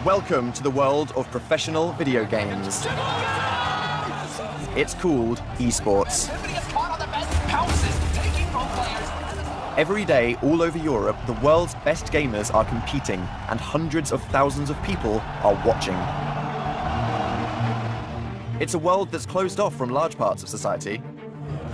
Welcome to the world of professional video games. It's called esports. Every day, all over Europe, the world's best gamers are competing, and hundreds of thousands of people are watching. It's a world that's closed off from large parts of society.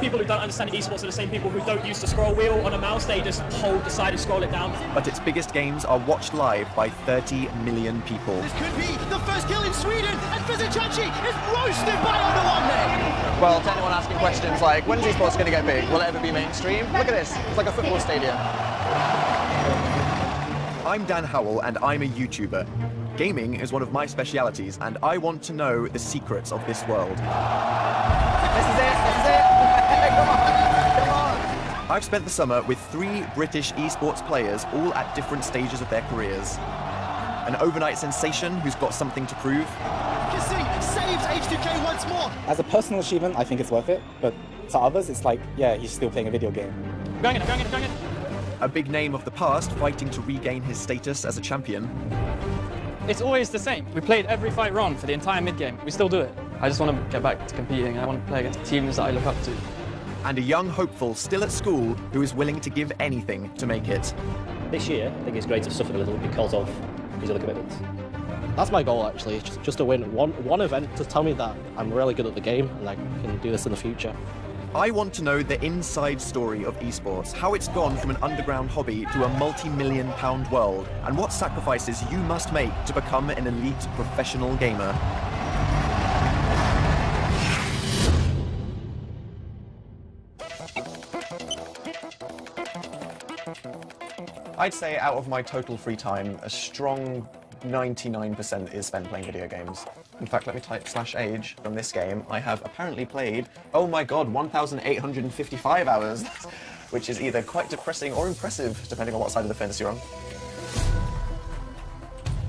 People who don't understand esports are the same people who don't use the scroll wheel on a mouse, they just hold the side and scroll it down. But its biggest games are watched live by 30 million people. This could be the first kill in Sweden, and Fizichachi is roasted by Underwhelming. Well, to anyone asking questions like, when's esports going to get big? Will it ever be mainstream? Look at this, it's like a football stadium. I'm Dan Howell, and I'm a YouTuber. Gaming is one of my specialities, and I want to know the secrets of this world. This is it! Come on! I've spent the summer with 3 British esports players, all at different stages of their careers. An overnight sensation who's got something to prove. Kassim saves H2K once more. As a personal achievement, I think it's worth it, but to others, it's like, yeah, he's still playing a video game. Going in. A big name of the past fighting to regain his status as a champion. It's always the same. We played every fight wrong for the entire mid-game. We still do it. I just want to get back to competing. I want to play against teams that I look up to. And a young hopeful still at school who is willing to give anything to make it. This year, I think it's great to suffer a little because of his other commitments. That's my goal, actually, just to win one event to tell me that I'm really good at the game and I can do this in the future. I want to know the inside story of esports, how it's gone from an underground hobby to a multi-million-pound world, and what sacrifices you must make to become an elite professional gamer. I'd say out of my total free time, a strong 99% is spent playing video games. In fact, let me type /age from this game. I have apparently played, oh my god, 1,855 hours, which is either quite depressing or impressive, depending on what side of the fence you're on.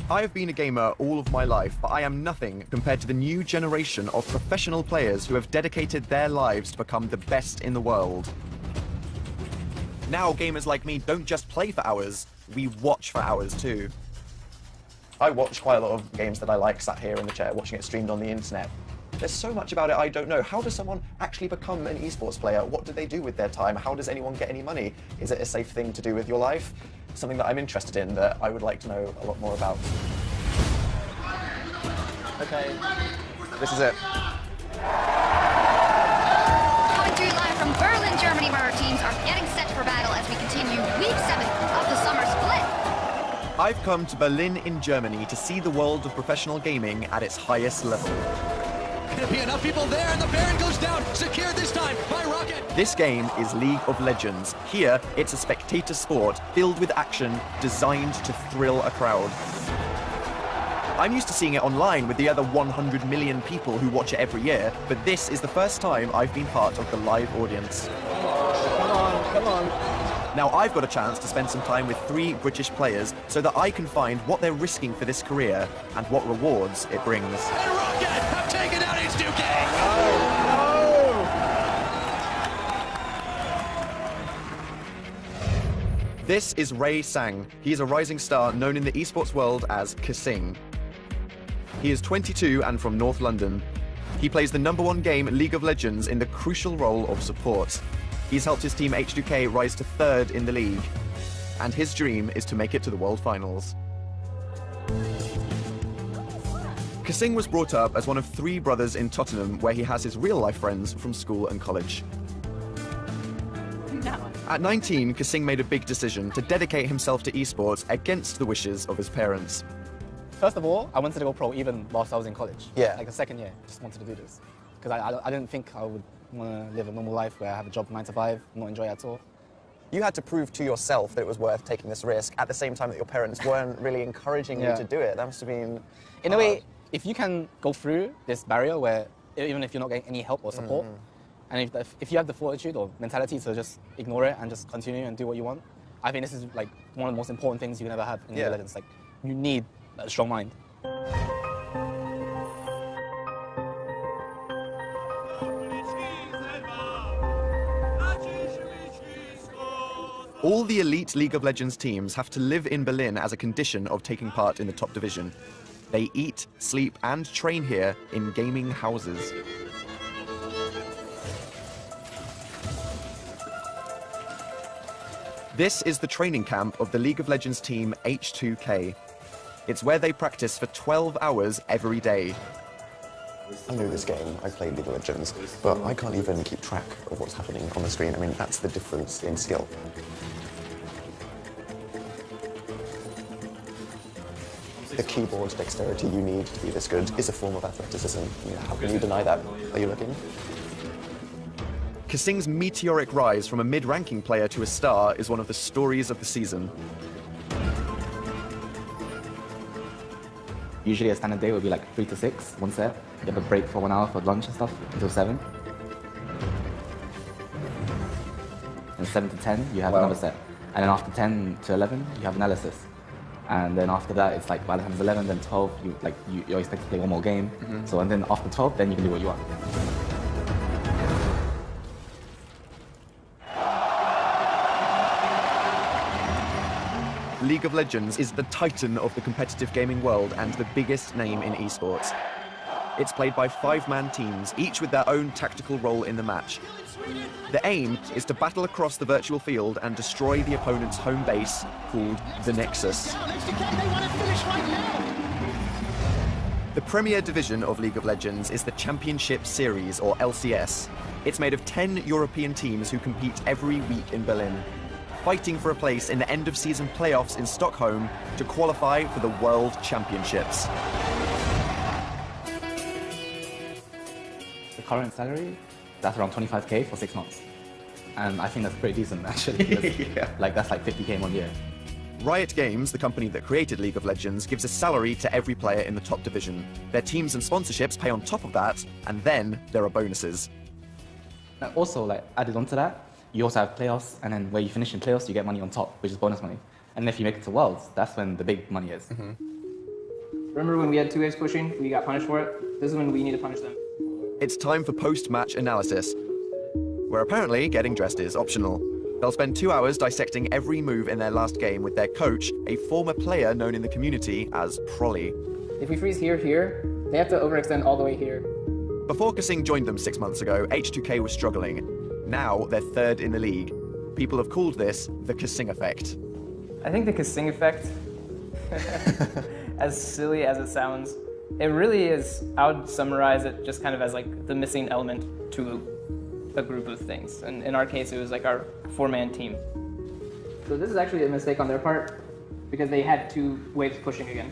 I've been a gamer all of my life, but I am nothing compared to the new generation of professional players who have dedicated their lives to become the best in the world. Now, gamers like me don't just play for hours, we watch for hours too. I watch quite a lot of games that I like sat here in the chair watching it streamed on the internet. There's so much about it I don't know. How does someone actually become an esports player? What do they do with their time? How does anyone get any money? Is it a safe thing to do with your life? Something that I'm interested in that I would like to know a lot more about. Okay, this is it. Coming to you live from Berlin, Germany, where our teams are getting set for battle as we continue week 7 of the summer split. I've come to Berlin in Germany to see the world of professional gaming at its highest level. Gonna be enough people there, and the Baron goes down, secured this time by Rocket. This game is League of Legends. Here, it's a spectator sport filled with action, designed to thrill a crowd. I'm used to seeing it online with the other 100 million people who watch it every year, but this is the first time I've been part of the live audience. Come on. Now I've got a chance to spend some time with 3 British players so that I can find what they're risking for this career and what rewards it brings. And Rocket have taken out H2K. This is Ray Sang. He is a rising star known in the esports world as Kassim. He is 22 and from North London. He plays the #1 game League of Legends in the crucial role of support. He's helped his team H2K rise to 3rd in the league, and his dream is to make it to the World Finals. Kassim was brought up as one of 3 brothers in Tottenham, where he has his real-life friends from school and college. At 19, Kassim made a big decision to dedicate himself to esports against the wishes of his parents. First of all, I wanted to go pro even whilst I was in college. Yeah. Like the second year, just wanted to do this. Because I didn't think I would want to live a normal life where I have a job 9 to 5, not enjoy it at all. You had to prove to yourself that it was worth taking this risk at the same time that your parents weren't really encouraging you to do it. That must have been In a way, if you can go through this barrier where even if you're not getting any help or support, and if you have the fortitude or mentality to just ignore it and just continue and do what you want, I think this is like one of the most important things you can ever have in League of Legends. Like, you need a strong mind. All the elite League of Legends teams have to live in Berlin as a condition of taking part in the top division. They eat, sleep, and train here in gaming houses. This is the training camp of the League of Legends team H2K. It's where they practice for 12 hours every day. I know this game, I played League of Legends, but I can't even keep track of what's happening on the screen. I mean, that's the difference in skill. The keyboard dexterity you need to be this good is a form of athleticism. I mean, how can you deny that? Are you looking? Kasing's meteoric rise from a mid-ranking player to a star is one of the stories of the season. Usually a standard day would be like 3 to 6, one set. You have a break for 1 hour for lunch and stuff until 7. And 7 to 10, you have another set. And then after 10 to 11, you have analysis. And then after that, it's like by the time it's 11, then 12, you're expected to play one more game. So and then after 12, then you can do what you want. League of Legends is the titan of the competitive gaming world and the biggest name in esports. It's played by 5-man teams, each with their own tactical role in the match. The aim is to battle across the virtual field and destroy the opponent's home base, called the Nexus. The premier division of League of Legends is the Championship Series, or LCS. It's made of 10 European teams who compete every week in Berlin, fighting for a place in the end-of-season playoffs in Stockholm to qualify for the World Championships. The current salary, that's around 25k for 6 months. And I think that's pretty decent, actually. Yeah. Like, that's like 50k 1 year. Riot Games, the company that created League of Legends, gives a salary to every player in the top division. Their teams and sponsorships pay on top of that, and then there are bonuses. And also, like, added onto that, you also have playoffs, and then where you finish in playoffs, you get money on top, which is bonus money. And if you make it to Worlds, that's when the big money is. Remember when we had 2 waves pushing, we got punished for it? This is when we need to punish them. It's time for post-match analysis, where apparently getting dressed is optional. They'll spend 2 hours dissecting every move in their last game with their coach, a former player known in the community as Prolly. If we freeze here, they have to overextend all the way here. Before Kasing joined them 6 months ago, H2K was struggling. Now they're 3rd in the league. People have called this the Kasing effect. I think the Kasing effect, as silly as it sounds, it really is, I would summarize it just kind of as like the missing element to a group of things. And in our case, it was like our 4-man team. So this is actually a mistake on their part because they had 2 waves pushing again.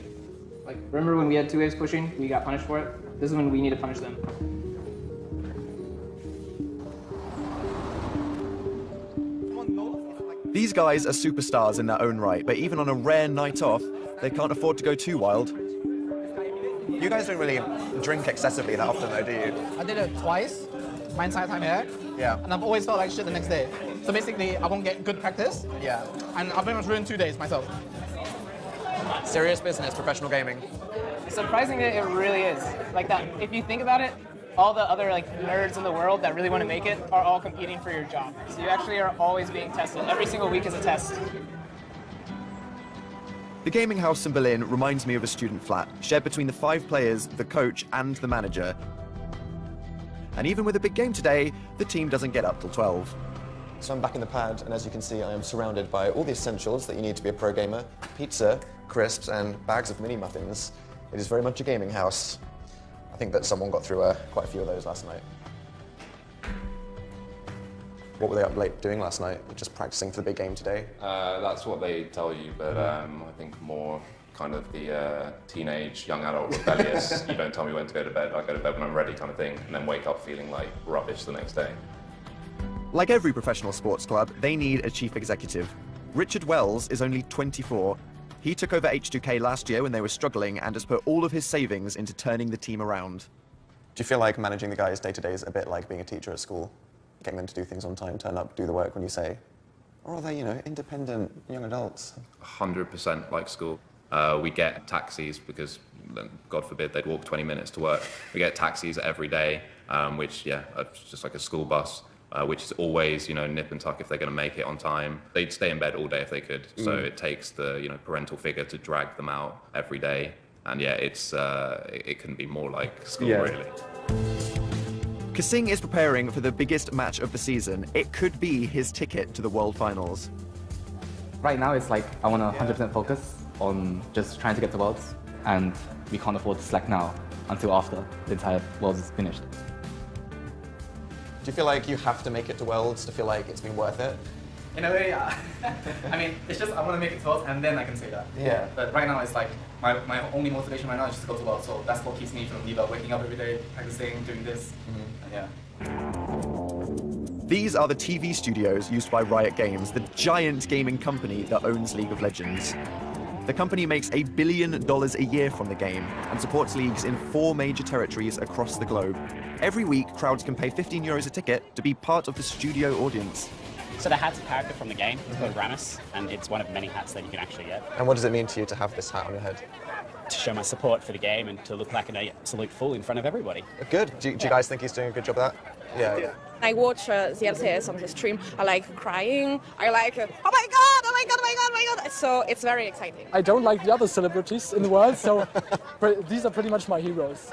Like, remember when we had 2 waves pushing, we got punished for it? This is when we need to punish them. These guys are superstars in their own right, but even on a rare night off, they can't afford to go too wild. You guys don't really drink excessively that often, though, do you? I did it twice, my entire time here. Yeah. And I've always felt like shit the next day. So basically, I won't get good practice. Yeah. And I've pretty much ruined 2 days myself. Serious business, professional gaming. Surprisingly, it really is. Like that, if you think about it, all the other like nerds in the world that really want to make it are all competing for your job. So you actually are always being tested. Every single week is a test. The gaming house in Berlin reminds me of a student flat, shared between the 5 players, the coach, and the manager. And even with a big game today, the team doesn't get up till 12. So I'm back in the pad, and as you can see, I am surrounded by all the essentials that you need to be a pro gamer. Pizza, crisps, and bags of mini muffins. It is very much a gaming house. I think that someone got through quite a few of those last night. What were they up late doing last night? Just practicing for the big game today? That's what they tell you, but I think more kind of the teenage, young adult rebellious, you don't tell me when to go to bed, I go to bed when I'm ready kind of thing, and then wake up feeling like rubbish the next day. Like every professional sports club, they need a chief executive. Richard Wells is only 24. He took over H2K last year when they were struggling and has put all of his savings into turning the team around. Do you feel like managing the guys day to day is a bit like being a teacher at school? Getting them to do things on time, turn up, do the work when you say? Or are they, independent young adults? 100% like school. We get taxis because, God forbid, they'd walk 20 minutes to work. We get taxis every day, which, it's just like a school bus, which is always, nip and tuck if they're going to make it on time. They'd stay in bed all day if they could. So it takes the, parental figure to drag them out every day. And yeah, it couldn't be more like school, really. Kasing is preparing for the biggest match of the season. It could be his ticket to the World Finals. Right now, it's like I want to 100% focus on just trying to get to Worlds, and we can't afford to slack now until after the entire Worlds is finished. Do you feel like you have to make it to Worlds to feel like it's been worth it? In a way, I mean, it's just I want to make it to Worlds, and then I can say that. Yeah. But right now, it's like my only motivation right now is just to go to Worlds, so that's what keeps me from either waking up every day, practicing, doing this, and yeah. These are the TV studios used by Riot Games, the giant gaming company that owns League of Legends. The company makes $1 billion a year from the game and supports leagues in 4 major territories across the globe. Every week, crowds can pay €15 a ticket to be part of the studio audience. So the hat's a character from the game. It's called Ramus, and it's one of many hats that you can actually get. And what does it mean to you to have this hat on your head? To show my support for the game and to look like an absolute fool in front of everybody. Good. Do you guys think he's doing a good job of that? Yeah. I watch the LCS on the stream. I like crying. I like, oh my god, oh my god, oh my god, oh my god. So it's very exciting. I don't like the other celebrities in the world, so these are pretty much my heroes.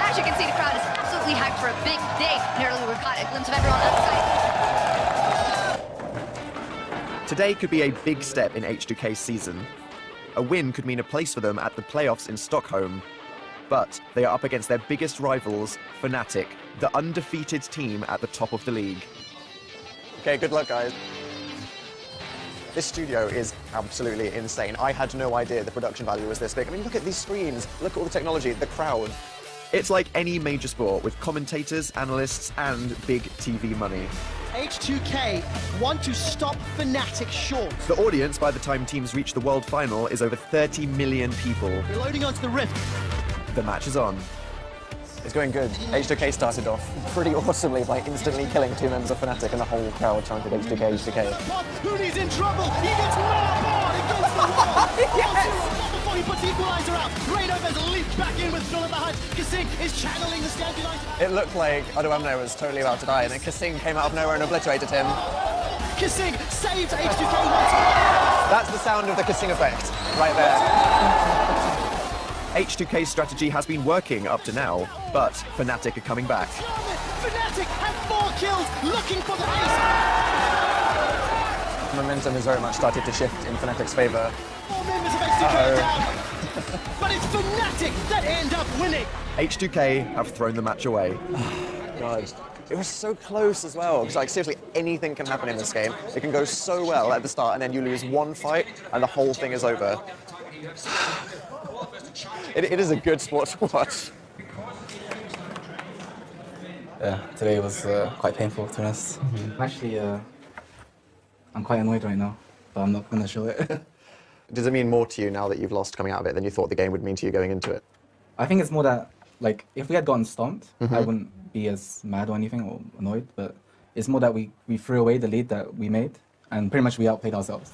As you can see, the crowd is absolutely hyped for a big day. Nearly we caught a glimpse of everyone outside. Today could be a big step in H2K's season. A win could mean a place for them at the playoffs in Stockholm. But they are up against their biggest rivals, Fnatic, the undefeated team at the top of the league. Okay, good luck, guys. This studio is absolutely insane. I had no idea the production value was this big. I mean, look at these screens, look at all the technology, the crowd. It's like any major sport with commentators, analysts, and big TV money. H2K want to stop Fnatic short. The audience, by the time teams reach the World Final, is over 30 million people. We're loading onto the Rift. The match is on. It's going good. H2K started off pretty awesomely by instantly killing 2 members of Fnatic and the whole crowd chanted H2K, H2K. Hooney's in trouble. He gets Marboard against the wall. Yes! Before he puts Equalizer out. Rainover's leaped back in with Philip behind. Kasing is channeling the Scandinavian. It looked like Odoamne was totally about to die, and then Kasing came out of nowhere and obliterated him. Kasing saves H2K once more. That's the sound of the Kasing effect, right there. H2K's strategy has been working up to now, but Fnatic are coming back. Fnatic have 4 kills, looking for the ace. Momentum has very much started to shift in Fnatic's favour. 4 members of H2K down. But it's Fnatic that end up winning. H2K have thrown the match away. God. It was so close as well, because like seriously, anything can happen in this game. It can go so well at the start, and then you lose one fight, and the whole thing is over. It is a good sport to watch. Yeah, today was quite painful, to be honest. Actually, I'm quite annoyed right now, but I'm not going to show it. Does it mean more to you now that you've lost coming out of it than you thought the game would mean to you going into it? I think it's more that, like, if we had gotten stomped, I wouldn't be as mad or anything or annoyed, but it's more that we threw away the lead that we made, and pretty much we outplayed ourselves.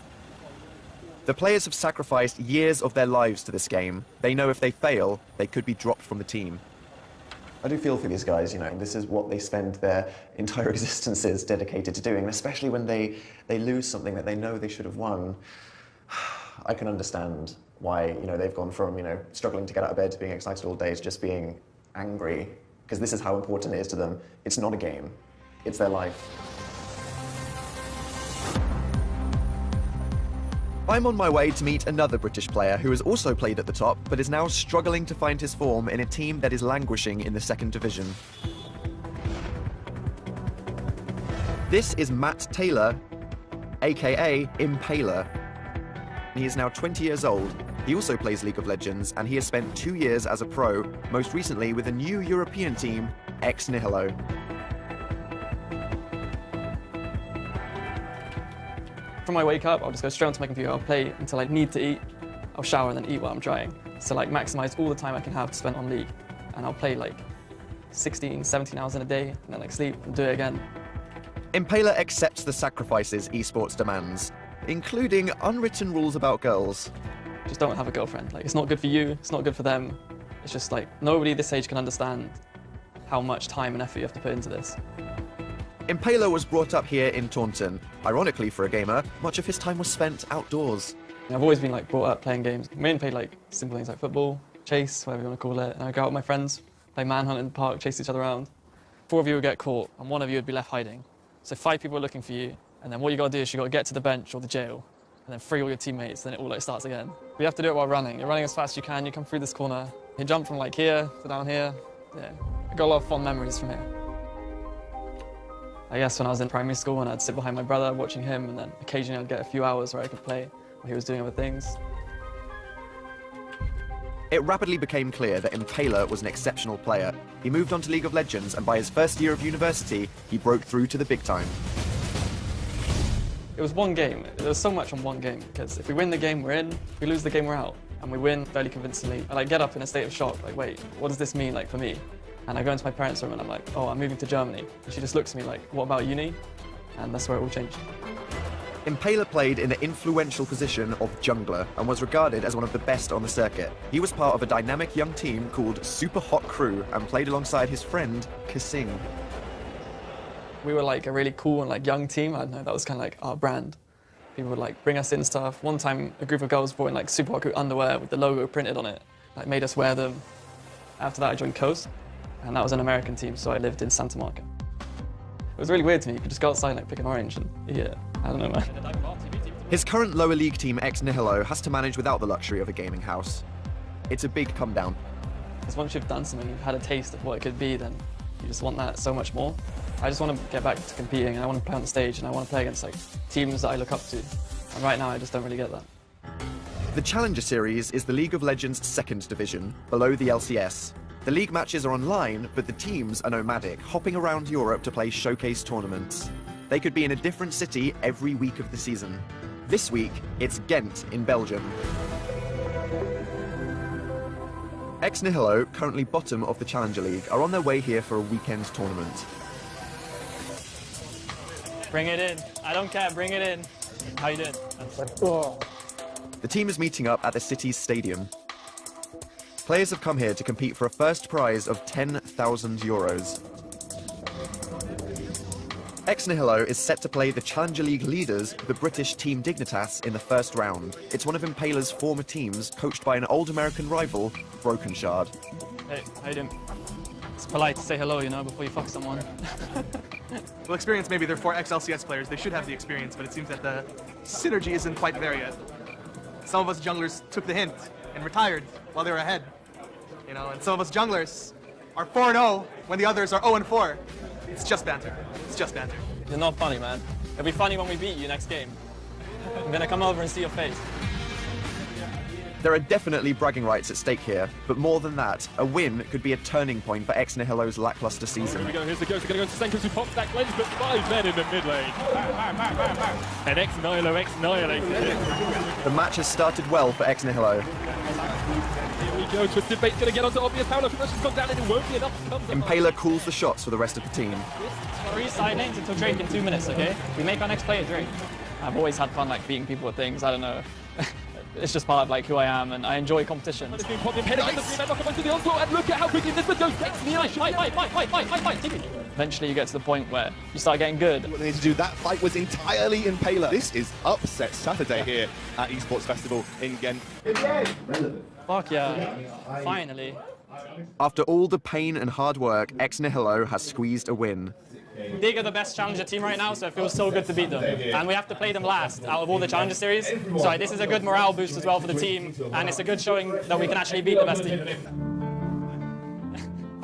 The players have sacrificed years of their lives to this game. They know if they fail, they could be dropped from the team. I do feel for these guys, you know, this is what they spend their entire existences dedicated to doing, especially when they lose something that they know they should have won. I can understand why, you know, they've gone from, you know, struggling to get out of bed to being excited all day to just being angry, because this is how important it is to them. It's not a game, it's their life. I'm on my way to meet another British player who has also played at the top, but is now struggling to find his form in a team that is languishing in the 2nd division. This is Matt Taylor, aka Impaler. He is now 20 years old. He also plays League of Legends, and he has spent 2 years as a pro, most recently with a new European team, Ex Nihilo. From I wake up, I'll just go straight onto my computer, I'll play until I need to eat, I'll shower and then eat while I'm drying. So like maximize all the time I can have to spend on League. And I'll play like 16, 17 hours in a day, and then like sleep and do it again. Impaler accepts the sacrifices esports demands, including unwritten rules about girls. Just don't have a girlfriend. Like, it's not good for you, it's not good for them. It's just like, nobody this age can understand how much time and effort you have to put into this. Impaler was brought up here in Taunton. Ironically for a gamer, much of his time was spent outdoors. I've always been like brought up playing games. I mainly played like simple things like football, chase, whatever you want to call it. And I go out with my friends, play manhunt in the park, chase each other around. 4 of you would get caught and 1 of you would be left hiding. So 5 people are looking for you, and then what you got to do is you got to get to the bench or the jail, and then free all your teammates, then it all like starts again. But you have to do it while running. You're running as fast as you can, you come through this corner, you jump from like here to down here. Yeah, I got a lot of fond memories from here. I guess when I was in primary school and I'd sit behind my brother watching him, and then occasionally I'd get a few hours where I could play while he was doing other things. It rapidly became clear that Impaler was an exceptional player. He moved on to League of Legends, and by his first year of university, he broke through to the big time. It was one game. There was so much on one game, because if we win the game, we're in. If we lose the game, we're out. And we win fairly convincingly. I like get up in a state of shock, like, wait, what does this mean like for me? And I go into my parents' room and I'm like, oh, I'm moving to Germany. And she just looks at me like, what about uni? And that's where it all changed. Impaler played in the influential position of jungler and was regarded as one of the best on the circuit. He was part of a dynamic young team called Super Hot Crew and played alongside his friend, Kasing. We were like a really cool and like young team. I don't know, that was kind of like our brand. People would like bring us in stuff. One time, a group of girls brought in like Super Hot Crew underwear with the logo printed on it, like made us wear them. After that, I joined Coast, and that was an American team, so I lived in Santa Monica. It was really weird to me. You could just go outside and like, pick an orange and eat it. I don't know, man. His current lower league team, Ex Nihilo, has to manage without the luxury of a gaming house. It's a big come down. Because once you've done something, you've had a taste of what it could be, then you just want that so much more. I just want to get back to competing, and I want to play on the stage, and I want to play against like teams that I look up to. And right now, I just don't really get that. The Challenger Series is the League of Legends' second division, below the LCS. The league matches are online, but the teams are nomadic, hopping around Europe to play showcase tournaments. They could be in a different city every week of the season. This week, it's Ghent in Belgium. Ex Nihilo, currently bottom of the Challenger League, are on their way here for a weekend tournament. Bring it in. I don't care, bring it in. How you doing? The team is meeting up at the city's stadium. Players have come here to compete for a first prize of 10,000 euros. Ex Nihilo is set to play the Challenger League leaders, the British Team Dignitas, in the first round. It's one of Impaler's former teams, coached by an old American rival, Broken Shard. Hey, how you doing? It's polite to say hello, you know, before you fuck someone. Well, experience, maybe they're 4 ex-LCS players. They should have the experience, but it seems that the synergy isn't quite there yet. Some of us junglers took the hint and retired while they were ahead. You know, and some of us junglers are 4-0 when the others are 0-4. It's just banter. It's just banter. You're not funny, man. It'll be funny when we beat you next game. I'm gonna come over and see your face. There are definitely bragging rights at stake here, but more than that, a win could be a turning point for Ex Nihilo's lackluster season. Here we go, here's the ghost, going to go into Senkos who pops that cleanse, but 5 men in the mid lane. And Ex Nihilo annihilated it. The match has started well for Ex Nihilo. Here we go, Twisted Bait's going to get onto obvious power, conversion's gone down and it won't be enough. Impaler calls the shots for the rest of the team. 3 side lanes until Drake in 2 minutes, okay? We make our next player Drake. I've always had fun like beating people at things, I don't know. It's just part of like who I am, and I enjoy competition. It's being popped in, heading into 3 men, knock him into the onslaught, and look at how quickly this one goes. Eventually you get to the point where you start getting good. What they need to do, that fight was entirely Impaler. This is Upset Saturday here at Esports Festival in Ghent. Fuck yeah, finally. After all the pain and hard work, Ex Nihilo has squeezed a win. Dig are the best Challenger team right now, so it feels so good to beat them. And we have to play them last out of all the Challenger series. So this is a good morale boost as well for the team, and it's a good showing that we can actually beat the best team.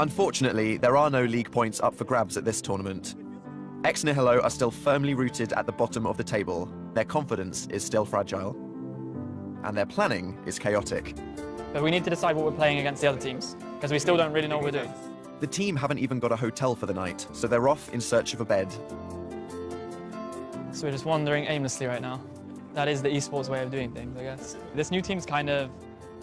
Unfortunately, there are no league points up for grabs at this tournament. Ex Nihilo are still firmly rooted at the bottom of the table. Their confidence is still fragile. And their planning is chaotic. But we need to decide what we're playing against the other teams, because we still don't really know what we're doing. The team haven't even got a hotel for the night, so they're off in search of a bed. So we're just wandering aimlessly right now. That is the esports way of doing things, I guess. This new team's kind of,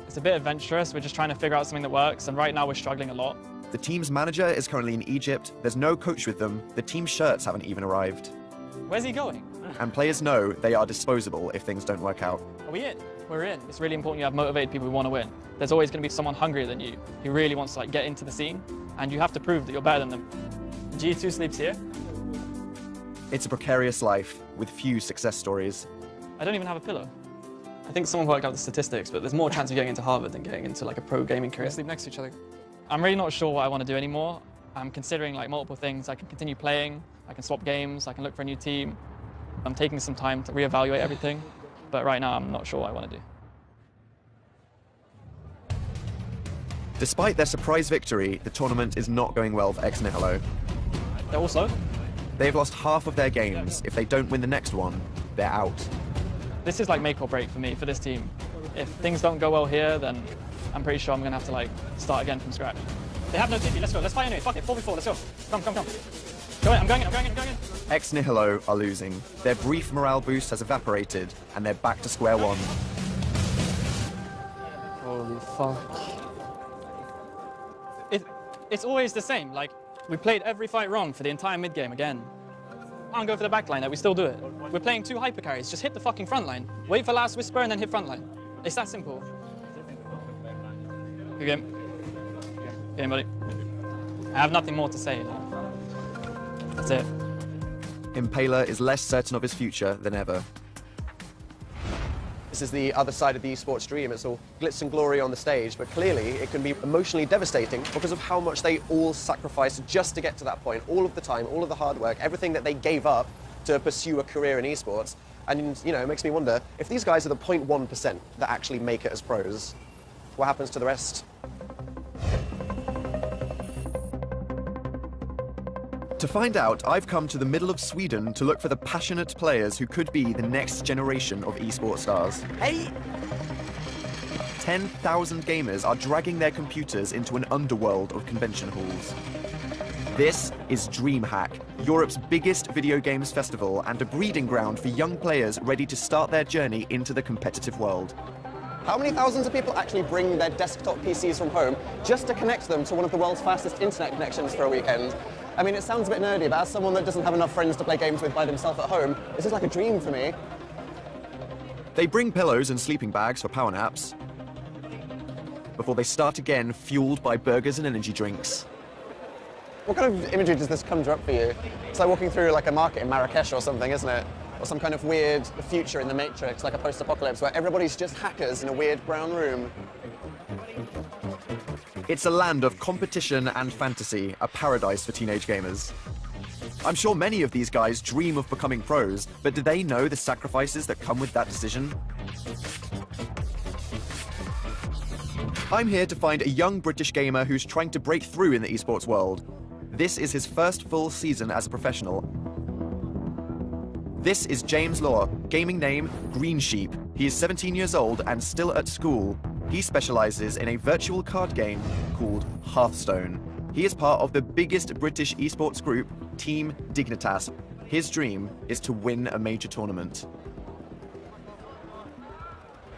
it's a bit adventurous. We're just trying to figure out something that works, and right now we're struggling a lot. The team's manager is currently in Egypt. There's no coach with them. The team shirts haven't even arrived. Where's he going? And players know they are disposable if things don't work out. Are we in? We're in. It's really important you have motivated people who want to win. There's always going to be someone hungrier than you who really wants to like get into the scene, and you have to prove that you're better than them. G2 sleeps here. It's a precarious life with few success stories. I don't even have a pillow. I think someone worked out the statistics, but there's more chance of getting into Harvard than getting into like a pro gaming career. Sleep next to each other. I'm really not sure what I want to do anymore. I'm considering like multiple things. I can continue playing, I can swap games, I can look for a new team. I'm taking some time to reevaluate everything, but right now I'm not sure what I want to do. Despite their surprise victory, the tournament is not going well for Ex Nihilo. They're also? They've lost half of their games. If they don't win the next one, they're out. This is like make or break for me, for this team. If things don't go well here, then I'm pretty sure I'm going to have to like start again from scratch. They have no TP, let's go, let's fight anyway, fuck it, 4v4, let's go. Come. Go in, I'm going in. Ex Nihilo are losing. Their brief morale boost has evaporated, and they're back to square one. Holy fuck. It's always the same, like, we played every fight wrong for the entire mid game again. I don't go for the back line, we still do it. We're playing 2 hyper carries, just hit the fucking front line. Wait for last whisper and then hit front line. It's that simple. Good game. Good game, buddy. I have nothing more to say. That's it. Impaler is less certain of his future than ever. This is the other side of the esports dream. It's all glitz and glory on the stage, but clearly it can be emotionally devastating because of how much they all sacrificed just to get to that point. All of the time, all of the hard work, everything that they gave up to pursue a career in esports. And, you know, it makes me wonder, if these guys are the 0.1% that actually make it as pros, what happens to the rest? To find out, I've come to the middle of Sweden to look for the passionate players who could be the next generation of esports stars. Hey! 10,000 gamers are dragging their computers into an underworld of convention halls. This is DreamHack, Europe's biggest video games festival and a breeding ground for young players ready to start their journey into the competitive world. How many thousands of people actually bring their desktop PCs from home just to connect them to one of the world's fastest internet connections for a weekend? I mean, it sounds a bit nerdy, but as someone that doesn't have enough friends to play games with by themselves at home, this is like a dream for me. They bring pillows and sleeping bags for power naps before they start again, fueled by burgers and energy drinks. What kind of imagery does this conjure up for you? It's like walking through like a market in Marrakesh or something, isn't it? Or some kind of weird future in the Matrix, like a post-apocalypse, where everybody's just hackers in a weird brown room. It's a land of competition and fantasy, a paradise for teenage gamers. I'm sure many of these guys dream of becoming pros, but do they know the sacrifices that come with that decision? I'm here to find a young British gamer who's trying to break through in the esports world. This is his first full season as a professional. This is James Law, gaming name Green Sheep. He is 17 years old and still at school. He specializes in a virtual card game called Hearthstone. He is part of the biggest British esports group, Team Dignitas. His dream is to win a major tournament.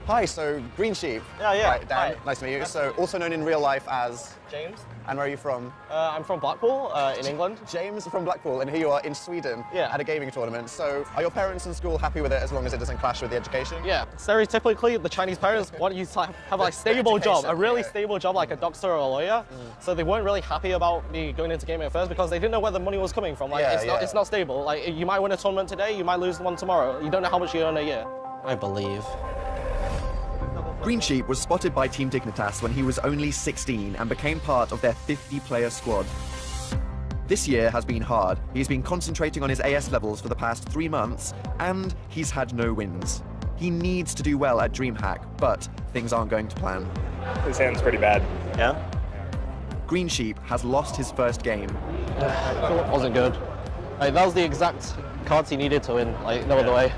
Hi, so Green Sheep. Yeah. Right, Dan, Hi. nice to meet you. So, also known in real life as? James. And where are you from? I'm from Blackpool, in England. James from Blackpool, and here you are in Sweden at a gaming tournament. So, are your parents in school happy with it as long as it doesn't clash with the education? Yeah. Stereotypically, the Chinese parents want you to have like a stable job, a really stable job like a doctor or a lawyer. So they weren't really happy about me going into gaming at first because they didn't know where the money was coming from. Like it's not stable. Like you might win a tournament today, you might lose one tomorrow. You don't know how much you earn a year. I believe. Green Sheep was spotted by Team Dignitas when he was only 16 and became part of their 50-player squad. This year has been hard. He's been concentrating on his AS levels for the past 3 months, and he's had no wins. He needs to do well at DreamHack, but things aren't going to plan. His hand's pretty bad. Yeah? Green Sheep has lost his first game. Wasn't good. Like, that was the exact cards he needed to win, like no other way.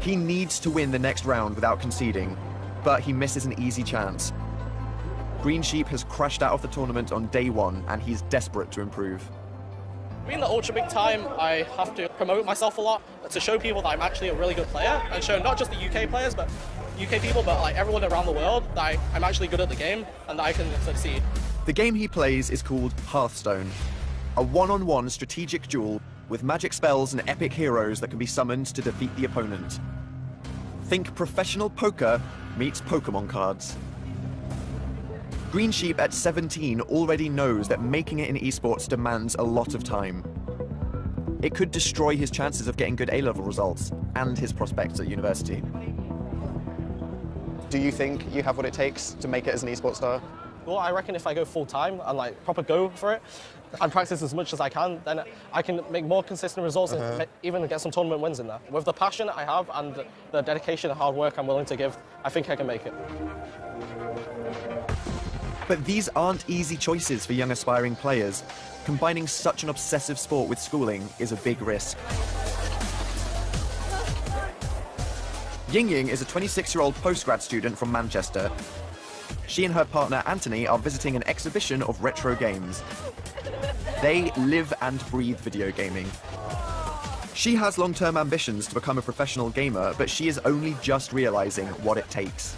He needs to win the next round without conceding, but he misses an easy chance. Green Sheep has crashed out of the tournament on day 1, and he's desperate to improve. Being the ultra big time, I have to promote myself a lot to show people that I'm actually a really good player, and show not just the UK players, but UK people, but like everyone around the world that I'm actually good at the game and that I can succeed. The game he plays is called Hearthstone, a one-on-one strategic duel with magic spells and epic heroes that can be summoned to defeat the opponent. Think professional poker meets Pokemon cards. Green Sheep at 17 already knows that making it in esports demands a lot of time. It could destroy his chances of getting good A-level results and his prospects at university. Do you think you have what it takes to make it as an esports star? Well, I reckon if I go full time and like proper go for it and practice as much as I can, then I can make more consistent results and even get some tournament wins in there. With the passion I have and the dedication and hard work I'm willing to give, I think I can make it. But these aren't easy choices for young aspiring players. Combining such an obsessive sport with schooling is a big risk. Ying is a 26-year-old postgrad student from Manchester. She and her partner Anthony are visiting an exhibition of retro games. They live and breathe video gaming. She has long-term ambitions to become a professional gamer, but she is only just realizing what it takes.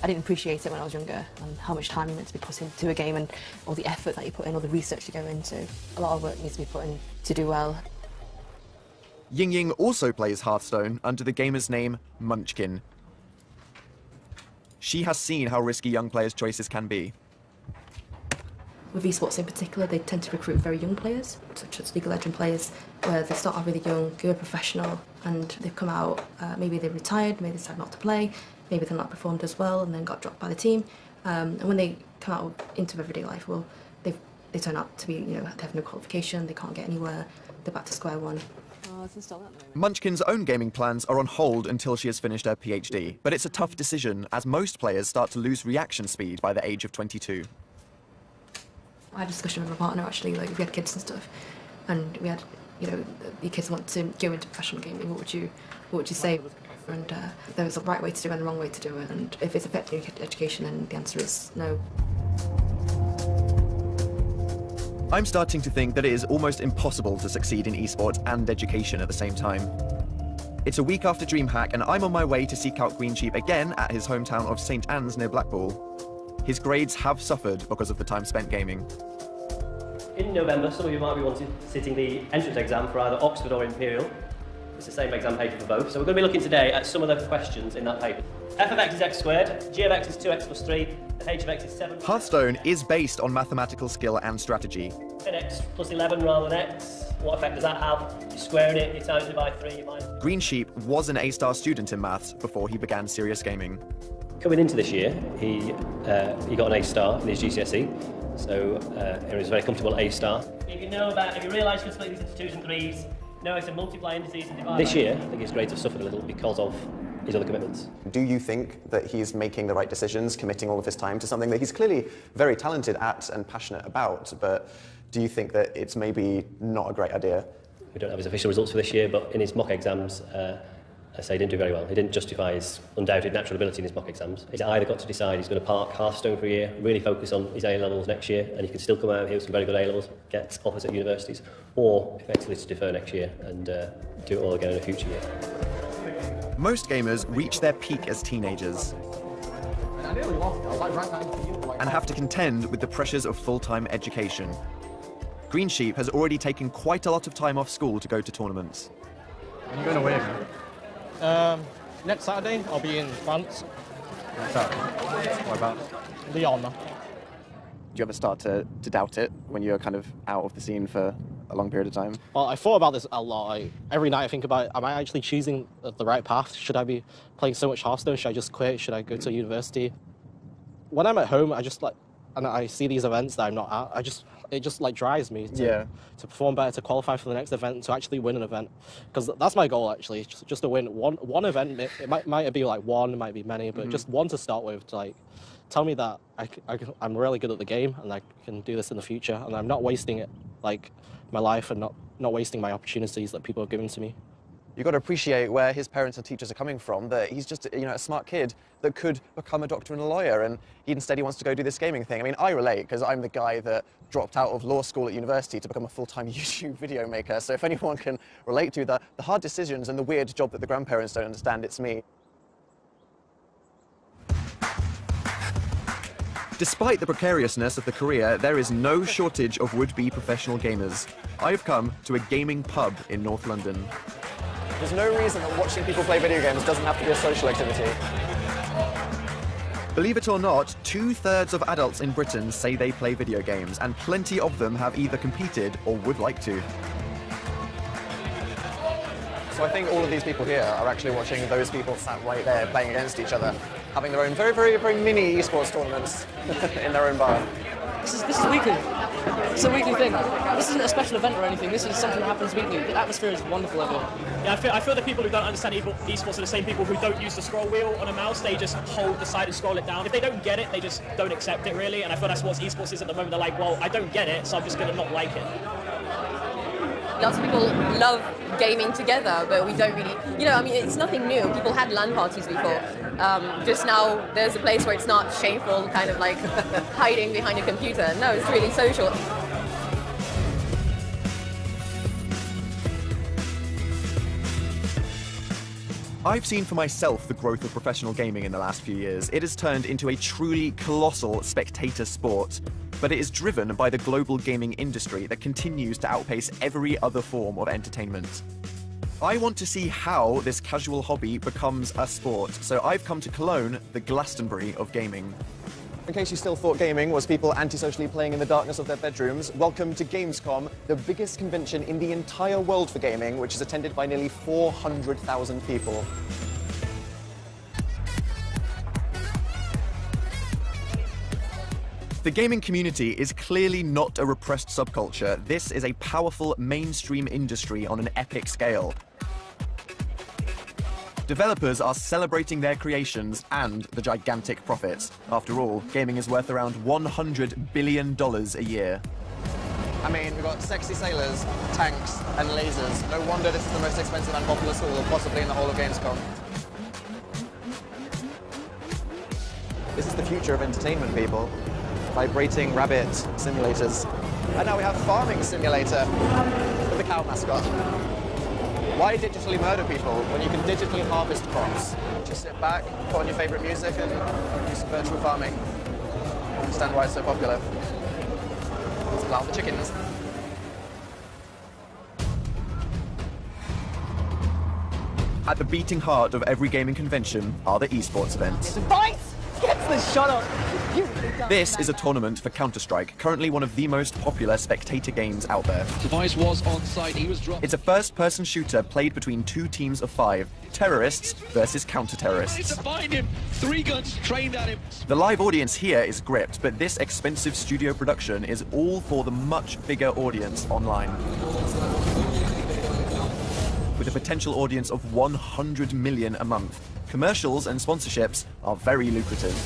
I didn't appreciate it when I was younger, and how much time you meant to be put into a game and all the effort that you put in, all the research you go into. A lot of work needs to be put in to do well. Ying also plays Hearthstone under the gamer's name Munchkin. She has seen how risky young players' choices can be. With esports in particular, they tend to recruit very young players, such as League of Legends players, where they start out really young, go a professional, and they've come out, maybe they've retired, maybe they decide not to play, maybe they're not performed as well and then got dropped by the team. And when they come out into everyday life, well, they turn out to be, they have no qualification, they can't get anywhere, they're back to square one. Munchkin's own gaming plans are on hold until she has finished her PhD, but it's a tough decision as most players start to lose reaction speed by the age of 22. I had a discussion with my partner actually, like if we had kids and stuff, and we had, your kids want to go into professional gaming, what would you say? And there was a right way to do it and a wrong way to do it, and if it's affecting your education, then the answer is no. I'm starting to think that it is almost impossible to succeed in esports and education at the same time. It's a week after DreamHack, and I'm on my way to seek out Green Sheep again at his hometown of St. Anne's near Blackpool. His grades have suffered because of the time spent gaming. In November, some of you might be sitting the entrance exam for either Oxford or Imperial. It's the same exam paper for both, so we're going to be looking today at some of the questions in that paper. F of x is x squared, g of x is 2x plus 3, and h of x is 7. Hearthstone is based on mathematical skill and strategy. X plus 11 rather than x, what effect does that have? You're squaring it, you times it by 3, you minus. Green Sheep was an A-star student in maths before he began serious gaming. Coming into this year, he got an A-star in his GCSE, so he was a very comfortable A-star. If you realise you can split these into 2s and 3s, know how to multiply indices and divide. This year, I think his grades have suffered a little because of his other commitments. Do you think that he's making the right decisions, committing all of his time to something that he's clearly very talented at and passionate about, but do you think that it's maybe not a great idea? We don't have his official results for this year, but in his mock exams, I say he didn't do very well. He didn't justify his undoubted natural ability in his mock exams. He's either got to decide he's going to park Hearthstone for a year, really focus on his A-levels next year, and he can still come out here with some very good A-levels, get offers at universities, or effectively to defer next year and do it all again in a future year. Most gamers reach their peak as teenagers and have to contend with the pressures of full-time education. Green Sheep has already taken quite a lot of time off school to go to tournaments. When are you going away again? Next Saturday, I'll be in France. Next Saturday? What about? Lyon. Do you ever start to doubt it when you're kind of out of the scene for a long period of time? Well, I thought about this a lot. Every night I think about, am I actually choosing the right path? Should I be playing so much Hearthstone? Should I just quit? Should I go to university? When I'm at home, and I see these events that I'm not at, it just drives me to perform better, to qualify for the next event, to actually win an event. Because that's my goal, actually, just to win one event. It might be like one, it might be many, but just one to start with, to tell me that I'm really good at the game and I can do this in the future, and I'm not wasting it, my life, and not wasting my opportunities that people are giving to me. You've got to appreciate where his parents and teachers are coming from, that he's just a smart kid that could become a doctor and a lawyer, and instead he wants to go do this gaming thing. I mean, I relate, because I'm the guy that dropped out of law school at university to become a full-time YouTube video maker, so if anyone can relate to the hard decisions and the weird job that the grandparents don't understand, it's me. Despite the precariousness of the career, there is no shortage of would-be professional gamers. I've come to a gaming pub in North London. There's no reason that watching people play video games doesn't have to be a social activity. Believe it or not, 2/3 of adults in Britain say they play video games, and plenty of them have either competed or would like to. So I think all of these people here are actually watching those people sat right there playing against each other, having their own very, very, very mini esports tournaments in their own bar. This is weekly. It's a weekly thing. This isn't a special event or anything. This is something that happens weekly. The atmosphere is wonderful over here. Yeah, I feel the people who don't understand esports are the same people who don't use the scroll wheel on a mouse. They just hold the side and scroll it down. If they don't get it, they just don't accept it, really. And I feel that's what esports is at the moment. They're like, well, I don't get it, so I'm just going to not like it. Lots of people love gaming together, but we don't really, I mean, it's nothing new. People had LAN parties before. Just now, there's a place where it's not shameful, kind of like hiding behind a computer. No, it's really social. I've seen for myself the growth of professional gaming in the last few years. It has turned into a truly colossal spectator sport, but it is driven by the global gaming industry that continues to outpace every other form of entertainment. I want to see how this casual hobby becomes a sport, so I've come to Cologne, the Glastonbury of gaming. In case you still thought gaming was people antisocially playing in the darkness of their bedrooms, welcome to Gamescom, the biggest convention in the entire world for gaming, which is attended by nearly 400,000 people. The gaming community is clearly not a repressed subculture. This is a powerful mainstream industry on an epic scale. Developers are celebrating their creations and the gigantic profits. After all, gaming is worth around $100 billion a year. I mean, we've got sexy sailors, tanks, and lasers. No wonder this is the most expensive and popular school possibly in the whole of Gamescom. This is the future of entertainment, people. Vibrating rabbit simulators. And now we have farming simulator with the cow mascot. Why digitally murder people when you can digitally harvest crops? Just sit back, put on your favorite music, and do some virtual farming. I understand why it's so popular. Let's plant the chickens. At the beating heart of every gaming convention are the esports events. Vice gets the shot off. This is a tournament for Counter-Strike, currently one of the most popular spectator games out there. Device was on site, he was dropped. It's a first-person shooter played between two teams of 5, terrorists versus counter-terrorists. To find him, 3 guns trained at him. The live audience here is gripped, but this expensive studio production is all for the much bigger audience online. With a potential audience of 100 million a month, commercials and sponsorships are very lucrative.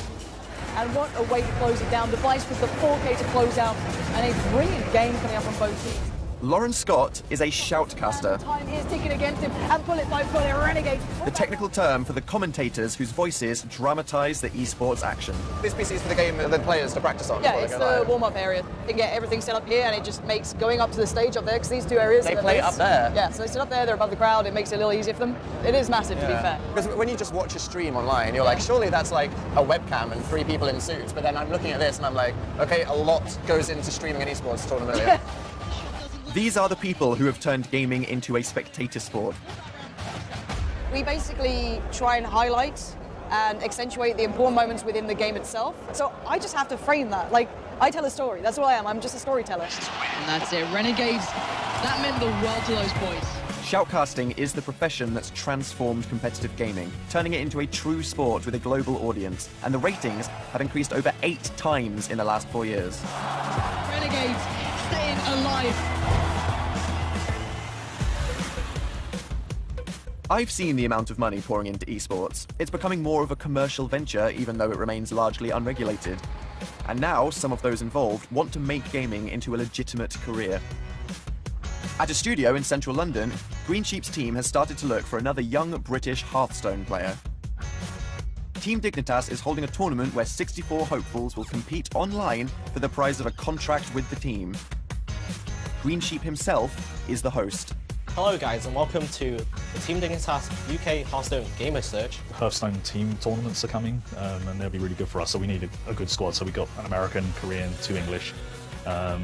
And what a way to close it down. Device with the 4K to close out, and a brilliant game coming up on both teams. Lauren Scott is a shoutcaster, Time is ticking against him, and bullet by bullet, Renegade. the technical term for the commentators whose voices dramatize the esports action. This PC is for the game and then players to practice on. Yeah, it's the warm-up area. You can get everything set up here, and it just makes going up to the stage up there, because these two areas... They are play base. up there? Yeah, so they sit up there, they're above the crowd, it makes it a little easier for them. It is massive, to be fair. Because when you just watch a stream online, you're like, surely that's like a webcam and 3 people in suits, but then I'm looking at this and I'm like, okay, a lot goes into streaming an esports tournament. Yeah. These are the people who have turned gaming into a spectator sport. We basically try and highlight and accentuate the important moments within the game itself. So I just have to frame that. Like, I tell a story. That's what I am. I'm just a storyteller. And that's it. Renegades, that meant the world to those boys. Shoutcasting is the profession that's transformed competitive gaming, turning it into a true sport with a global audience, and the ratings have increased over 8 times in the last 4 years. Renegades staying alive. I've seen the amount of money pouring into esports. It's becoming more of a commercial venture, even though it remains largely unregulated. And now, some of those involved want to make gaming into a legitimate career. At a studio in central London, Green Sheep's team has started to look for another young British Hearthstone player. Team Dignitas is holding a tournament where 64 hopefuls will compete online for the prize of a contract with the team. Green Sheep himself is the host. Hello guys, and welcome to the Team Dignitas UK Hearthstone Gamer Search. Hearthstone team tournaments are coming, and they'll be really good for us, so we need a good squad. So we've got an American, Korean, 2 English.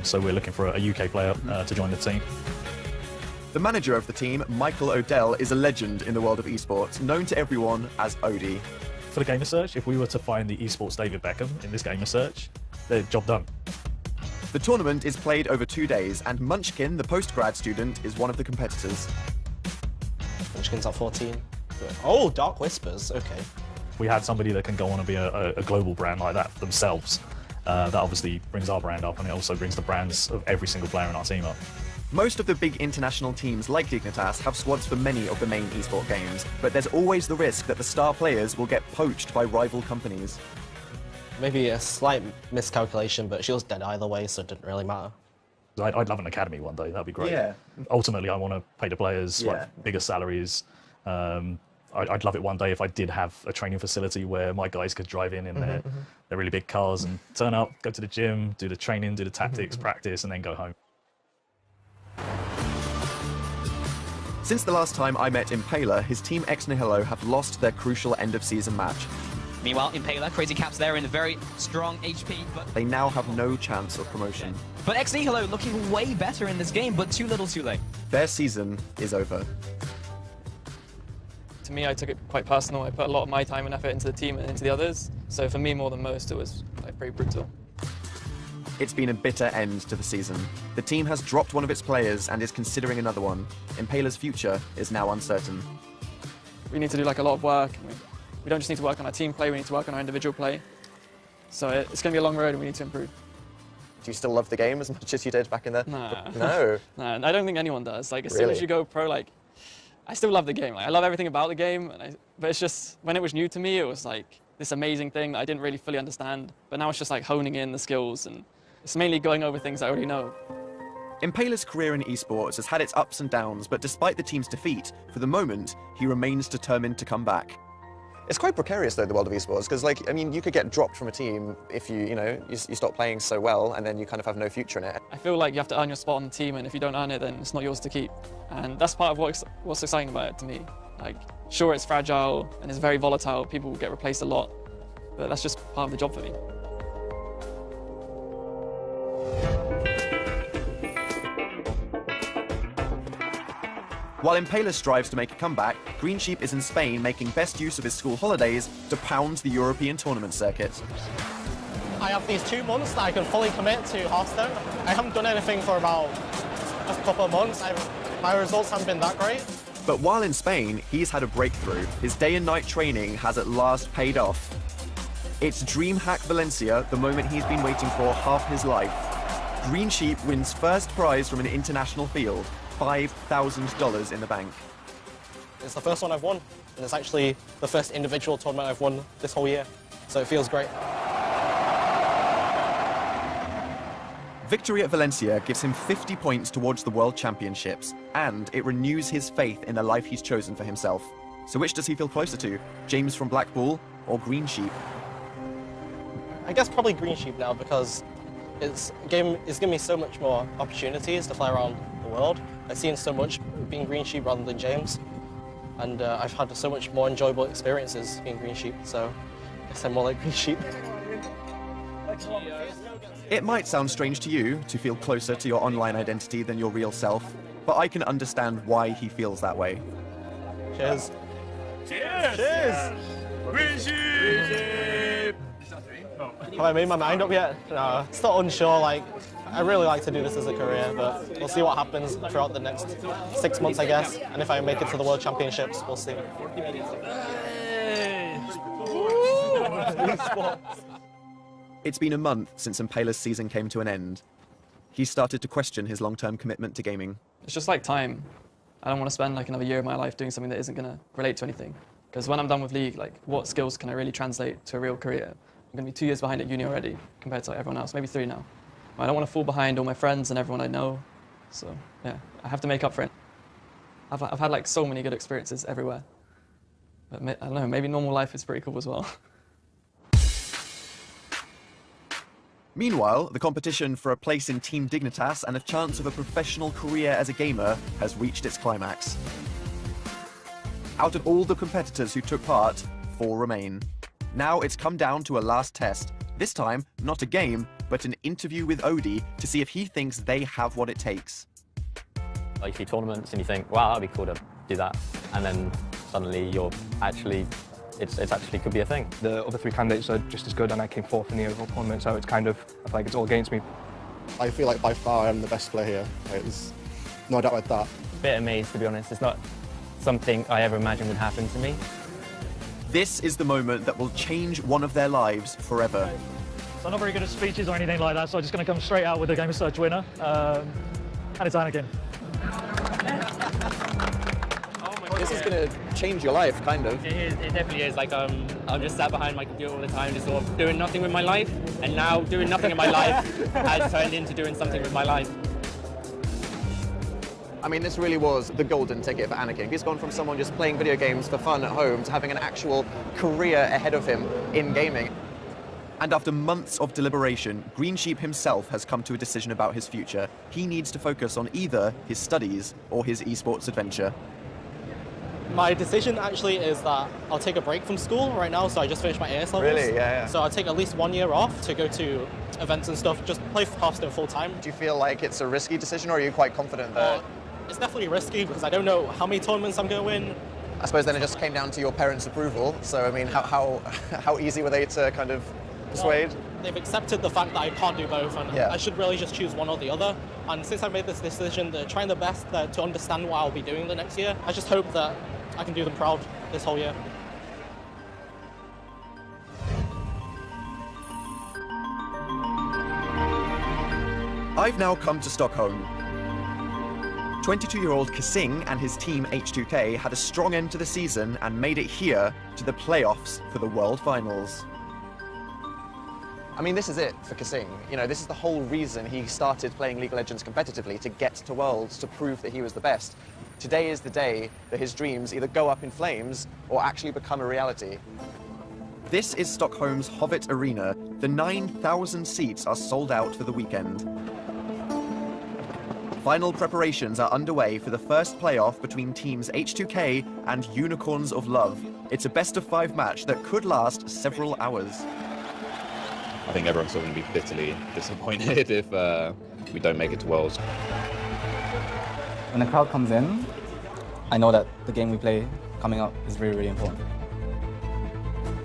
So we're looking for a UK player to join the team. The manager of the team, Michael Odell, is a legend in the world of esports, known to everyone as Odie. for the gamer search. If we were to find the esports David Beckham in this gamer search, the job done. The tournament is played over 2 days, and Munchkin, the post-grad student, is one of the competitors. Munchkin's at 14. Oh, Dark Whispers, okay. We had somebody that can go on and be a global brand like that themselves. That obviously brings our brand up, and it also brings the brands of every single player in our team up. Most of the big international teams like Dignitas have squads for many of the main esport games, but there's always the risk that the star players will get poached by rival companies. Maybe a slight miscalculation, but she was dead either way, so it didn't really matter. I'd love an academy one day, that'd be great. Yeah. Ultimately, I want to pay the players like bigger salaries. I'd love it one day if I did have a training facility where my guys could drive in their really big cars and turn up, go to the gym, do the training, do the tactics, practice, and then go home. Since the last time I met Impaler, his team Ex Nihilo have lost their crucial end-of-season match. Meanwhile, Impaler, Crazy Caps there in a very strong HP, but they now have no chance of promotion. But Ex Nihilo looking way better in this game, but too little too late. Their season is over. To me, I took it quite personal. I put a lot of my time and effort into the team and into the others. So for me, more than most, it was like very brutal. It's been a bitter end to the season. The team has dropped one of its players and is considering another one. Impaler's future is now uncertain. We need to do like a lot of work. We don't just need to work on our team play, we need to work on our individual play. So it's going to be a long road and we need to improve. Do you still love the game as much as you did back in the... Nah. No. Nah, I don't think anyone does. Like, as soon as you go pro, like, I still love the game. Like, I love everything about the game, but it's just, when it was new to me, it was like this amazing thing that I didn't really fully understand. But now it's just like honing in the skills, and it's mainly going over things I already know. Impaler's career in esports has had its ups and downs, but despite the team's defeat, for the moment, he remains determined to come back. It's quite precarious, though, the world of esports, because, like, I mean, you could get dropped from a team if you stop playing so well, and then you kind of have no future in it. I feel like you have to earn your spot on the team, and if you don't earn it, then it's not yours to keep. And that's part of what's exciting about it to me. Like, sure, it's fragile and it's very volatile. People get replaced a lot, but that's just part of the job for me. While Impaler strives to make a comeback, Green Sheep is in Spain making best use of his school holidays to pound the European tournament circuit. I have these 2 months that I can fully commit to Hearthstone. I haven't done anything for about a couple of months. My results haven't been that great. But while in Spain, he's had a breakthrough. His day and night training has at last paid off. It's DreamHack Valencia, the moment he's been waiting for half his life. Green Sheep wins first prize from an international field. $5,000 in the bank. It's the first one I've won, and it's actually the first individual tournament I've won this whole year, so it feels great. Victory at Valencia gives him 50 points towards the World Championships, and it renews his faith in the life he's chosen for himself. So which does he feel closer to? James from Blackpool or Green Sheep? I guess probably Green Sheep now, because it's given me so much more opportunities to fly around the world. I've seen so much being Green Sheep rather than James, and I've had so much more enjoyable experiences being Green Sheep, so I guess I'm more like Green Sheep. It might sound strange to you to feel closer to your online identity than your real self, but I can understand why he feels that way. Cheers. Cheers! Cheers! Green Sheep! Have I made my mind up yet? No, still unsure. Like, I really like to do this as a career, but we'll see what happens throughout the next 6 months, I guess. And if I make it to the World Championships, we'll see. It's been a month since Impaler's season came to an end. He started to question his long-term commitment to gaming. It's just like time. I don't want to spend like another year of my life doing something that isn't going to relate to anything. Because when I'm done with League, like, what skills can I really translate to a real career? I'm going to be 2 years behind at uni already, compared to like, everyone else, maybe 3 now. I don't want to fall behind all my friends and everyone I know. So, yeah, I have to make up for it. I've had like so many good experiences everywhere. But I don't know, maybe normal life is pretty cool as well. Meanwhile, the competition for a place in Team Dignitas and a chance of a professional career as a gamer has reached its climax. Out of all the competitors who took part, 4 remain. Now it's come down to a last test. This time, not a game, but an interview with Odie to see if he thinks they have what it takes. Like, you see tournaments and you think, wow, that'd be cool to do that. And then suddenly you're actually it's actually could be a thing. The other 3 candidates are just as good, and I came 4th in the overall tournament, so it's kind of, I feel like it's all against me. I feel like by far I'm the best player here. There's no doubt about that. Bit amazed, to be honest. It's not something I ever imagined would happen to me. This is the moment that will change one of their lives forever. So I'm not very good at speeches or anything like that, so I'm just going to come straight out with the Game of Search winner. And it's Anakin. This is going to change your life, kind of. It definitely is. Like, I'm just sat behind my computer all the time, just sort of doing nothing with my life. And now doing nothing in my life has turned into doing something with my life. I mean, this really was the golden ticket for Anakin. He's gone from someone just playing video games for fun at home to having an actual career ahead of him in gaming. And after months of deliberation, Green Sheep himself has come to a decision about his future. He needs to focus on either his studies or his esports adventure. My decision actually is that I'll take a break from school right now, so I just finished my AS levels. Really? Yeah. So I'll take at least 1 year off to go to events and stuff, just play for Hearthstone full time. Do you feel like it's a risky decision, or are you quite confident that... It's definitely risky because I don't know how many tournaments I'm going to win. I suppose then it just came down to your parents' approval. So, I mean, how easy were they to kind of persuade? Well, they've accepted the fact that I can't do both, and yeah. I should really just choose one or the other. And since I made this decision, they're trying their best to understand what I'll be doing the next year. I just hope that I can do them proud this whole year. I've now come to Stockholm. 22-year-old Kasing and his team H2K had a strong end to the season and made it here to the playoffs for the World Finals. I mean, this is it for Kasing. You know, this is the whole reason he started playing League of Legends competitively, to get to Worlds, to prove that he was the best. Today is the day that his dreams either go up in flames or actually become a reality. This is Stockholm's Hovet Arena. The 9,000 seats are sold out for the weekend. Final preparations are underway for the first playoff between teams H2K and Unicorns of Love. It's a best-of-5 match that could last several hours. I think everyone's still going to be bitterly disappointed if we don't make it to Worlds. When the crowd comes in, I know that the game we play coming up is really, really important.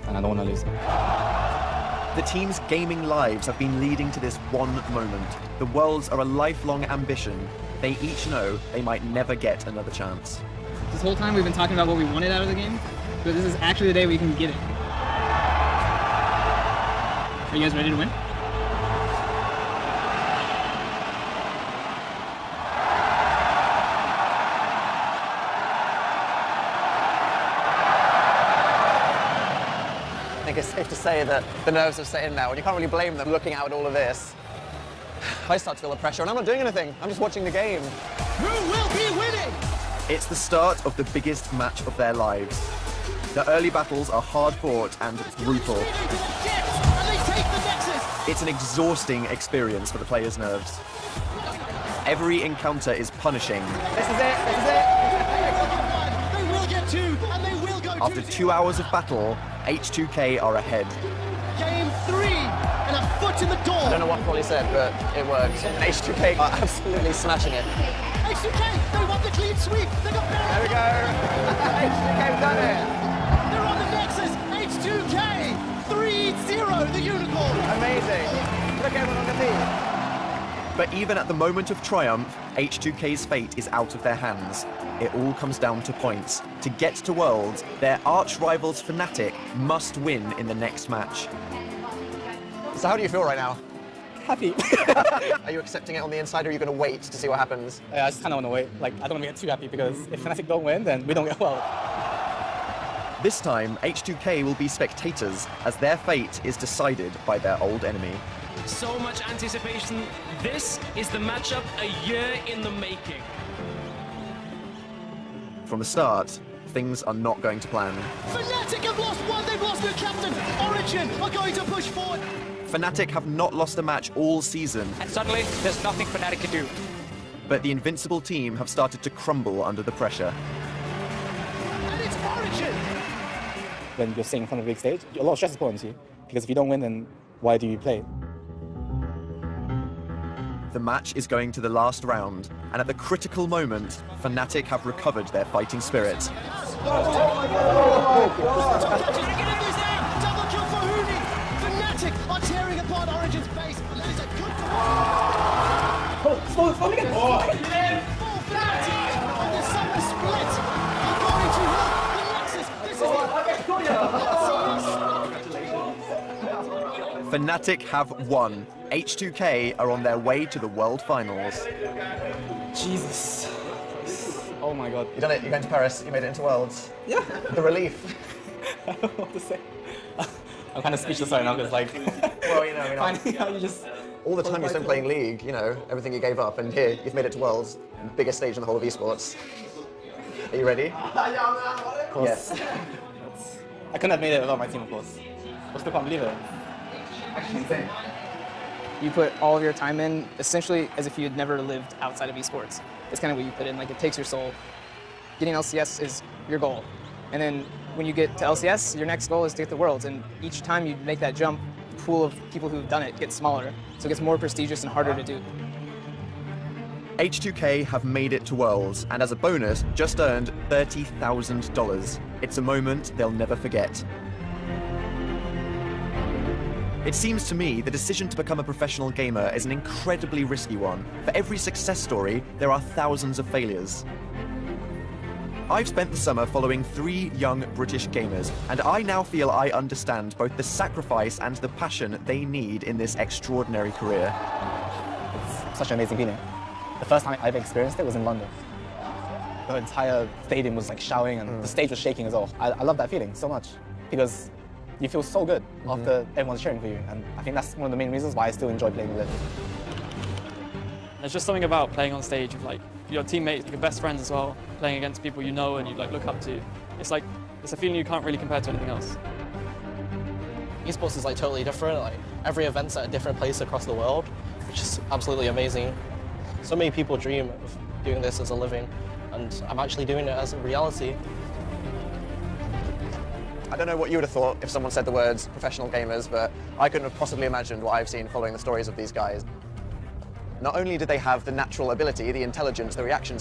And I don't want to lose it. The team's gaming lives have been leading to this one moment. The Worlds are a lifelong ambition. They each know they might never get another chance. This whole time we've been talking about what we wanted out of the game, but this is actually the day we can get it. Are you guys ready to win? I think it's safe to say that the nerves have set in now, and you can't really blame them looking out at all of this. I start to feel the pressure, and I'm not doing anything. I'm just watching the game. Who will be winning? It's the start of the biggest match of their lives. The early battles are hard-fought and brutal. It's an exhausting experience for the players' nerves. Every encounter is punishing. This is it, this is it! They will get 2, and they will go 2. After 2 hours of battle, H2K are ahead. Game 3, and a foot in the door. I don't know what Polly said, but it worked. And H2K are absolutely smashing it. H2K, they want the clean sweep. They got there we go. H2K've done it. They're on the Nexus. H2K, 3-0, the Unicorn. Amazing. Look everyone on the team. But even at the moment of triumph, H2K's fate is out of their hands. It all comes down to points. To get to Worlds, their arch-rivals Fnatic must win in the next match. So how do you feel right now? Happy. Are you accepting it on the inside, or are you going to wait to see what happens? Yeah, I just kind of want to wait. Like, I don't want to get too happy, because if Fnatic don't win, then we don't get well. This time, H2K will be spectators, as their fate is decided by their old enemy. So much anticipation. This is the matchup a year in the making. From the start, things are not going to plan. Fnatic have lost one, they've lost their captain. Origin are going to push forward. Fnatic have not lost a match all season. And suddenly, there's nothing Fnatic can do. But the Invincible team have started to crumble under the pressure. And it's Origin! When you're sitting in front of a big stage, a lot of stress is put on you. Because if you don't win, then why do you play? The match is going to the last round, and at the critical moment, Fnatic have recovered their fighting spirit. Double kill for Huni! Fnatic are tearing apart Origin's base, and that is a good... Full Fnatic! And the summer split! According to Hulk, the Nexus, this is Fnatic have won. H2K are on their way to the World Finals. Jesus. Oh my god. You done it, you're going to Paris, you made it into Worlds. Yeah. The relief. I don't know what to say. I'm kind of speechless right now because like... Well, you know, finding out you just... all the time you spent playing League, you know, everything you gave up, and here, you've made it to Worlds, biggest stage in the whole of esports. Are you ready? Of course. Yes. I couldn't have made it without my team, of course. I still can't believe it. Actually insane. You put all of your time in, essentially as if you had never lived outside of esports. It's kind of what you put in, like it takes your soul. Getting LCS is your goal. And then when you get to LCS, your next goal is to get the Worlds. And each time you make that jump, the pool of people who've done it gets smaller. So it gets more prestigious and harder to do. H2K have made it to Worlds, and as a bonus, just earned $30,000. It's a moment they'll never forget. It seems to me the decision to become a professional gamer is an incredibly risky one. For every success story, there are thousands of failures. I've spent the summer following 3 young British gamers, and I now feel I understand both the sacrifice and the passion they need in this extraordinary career. It's such an amazing feeling. The first time I've experienced it was in London. The entire stadium was like shouting and the stage was shaking as well. I love that feeling so much because you feel so good after everyone's cheering for you, and I think that's one of the main reasons why I still enjoy playing with it. There's just something about playing on stage with like your teammates, your best friends as well, playing against people you know and you like look up to. It's a feeling you can't really compare to anything else. Esports is like totally different. Like every event's at a different place across the world, which is absolutely amazing. So many people dream of doing this as a living, and I'm actually doing it as a reality. I don't know what you would have thought if someone said the words professional gamers, but I couldn't have possibly imagined what I've seen following the stories of these guys. Not only did they have the natural ability, the intelligence, the reactions,